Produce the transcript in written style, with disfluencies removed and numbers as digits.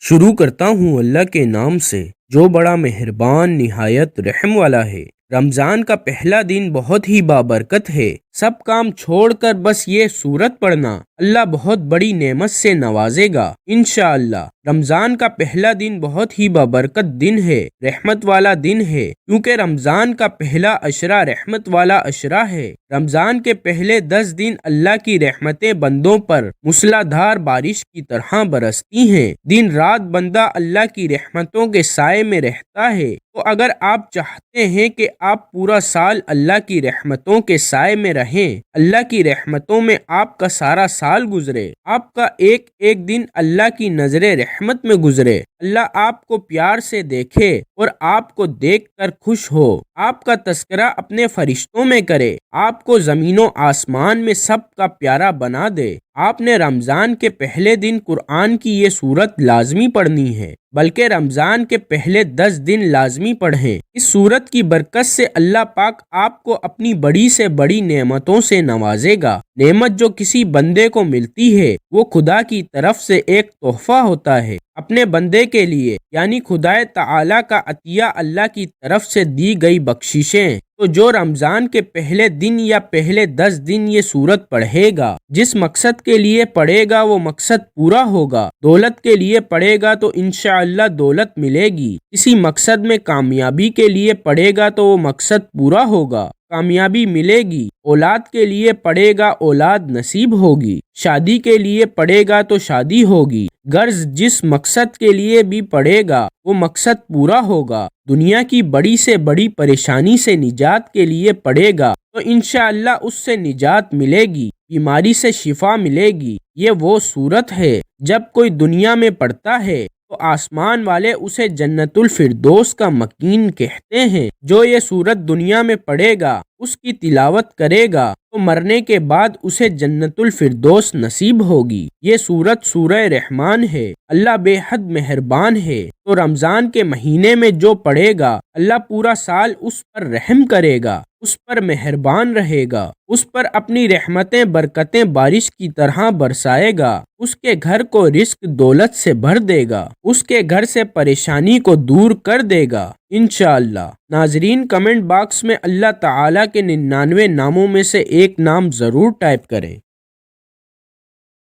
شروع کرتا ہوں اللہ کے نام سے جو بڑا مہربان نہایت رحم والا ہے۔ رمضان کا پہلا دن بہت ہی بابرکت ہے۔ سب کام چھوڑ کر بس یہ سورت پڑھنا، اللہ بہت بڑی نعمت سے نوازے گا انشاءاللہ۔ رمضان کا پہلا دن بہت ہی بابرکت دن ہے، رحمت والا دن ہے، کیونکہ رمضان کا پہلا عشرہ رحمت والا عشرہ ہے۔ رمضان کے پہلے 10 دن اللہ کی رحمتیں بندوں پر موسلا دھار بارش کی طرح برستی ہیں۔ دن رات بندہ اللہ کی رحمتوں کے سائے میں رہتا ہے۔ تو اگر آپ چاہتے ہیں کہ آپ پورا سال اللہ کی رحمتوں کے سائے میں رہیں، اللہ کی رحمتوں میں آپ کا سارا سال گزرے، آپ کا ایک ایک دن اللہ کی نظر رحمت میں گزرے، اللہ آپ کو پیار سے دیکھے اور آپ کو دیکھ کر خوش ہو، آپ کا تذکرہ اپنے فرشتوں میں کرے، آپ کو زمین و آسمان میں سب کا پیارا بنا دے، آپ نے رمضان کے پہلے دن قرآن کی یہ سورت لازمی پڑھنی ہے، بلکہ رمضان کے پہلے 10 دن لازمی پڑھیں۔ اس سورت کی برکت سے اللہ پاک آپ کو اپنی بڑی سے بڑی نعمتوں سے نوازے گا۔ نعمت جو کسی بندے کو ملتی ہے وہ خدا کی طرف سے ایک تحفہ ہوتا ہے اپنے بندے کے لیے، یعنی خدا تعالی کا عطیہ، اللہ کی طرف سے دی گئی بخششیں۔ تو جو رمضان کے پہلے دن یا پہلے 10 دن یہ سورت پڑھے گا، جس مقصد کے لیے پڑھے گا وہ مقصد پورا ہوگا۔ دولت کے لیے پڑھے گا تو انشاءاللہ دولت ملے گی، کسی مقصد میں کامیابی کے لیے پڑھے گا تو وہ مقصد پورا ہوگا، کامیابی ملے گی۔ اولاد کے لیے پڑھے گا، اولاد نصیب ہوگی۔ شادی کے لیے پڑھے گا تو شادی ہوگی۔ غرض جس مقصد کے لیے بھی پڑھے گا وہ مقصد پورا ہوگا۔ دنیا کی بڑی سے بڑی پریشانی سے نجات کے لیے پڑھے گا تو انشاءاللہ اس سے نجات ملے گی، بیماری سے شفا ملے گی۔ یہ وہ صورت ہے جب کوئی دنیا میں پڑھتا ہے تو آسمان والے اسے جنت الفردوس کا مکین کہتے ہیں۔ جو یہ سورت دنیا میں پڑھے گا، اس کی تلاوت کرے گا تو مرنے کے بعد اسے جنت الفردوس نصیب ہوگی۔ یہ سورت سورہ رحمان ہے۔ اللہ بے حد مہربان ہے، تو رمضان کے مہینے میں جو پڑھے گا اللہ پورا سال اس پر رحم کرے گا، اس پر مہربان رہے گا، اس پر اپنی رحمتیں برکتیں بارش کی طرح برسائے گا، اس کے گھر کو رزق دولت سے بھر دے گا، اس کے گھر سے پریشانی کو دور کر دے گا انشاءاللہ۔ ناظرین کمنٹ باکس میں اللہ تعالیٰ کے 99 ناموں میں سے ایک نام ضرور ٹائپ کریں۔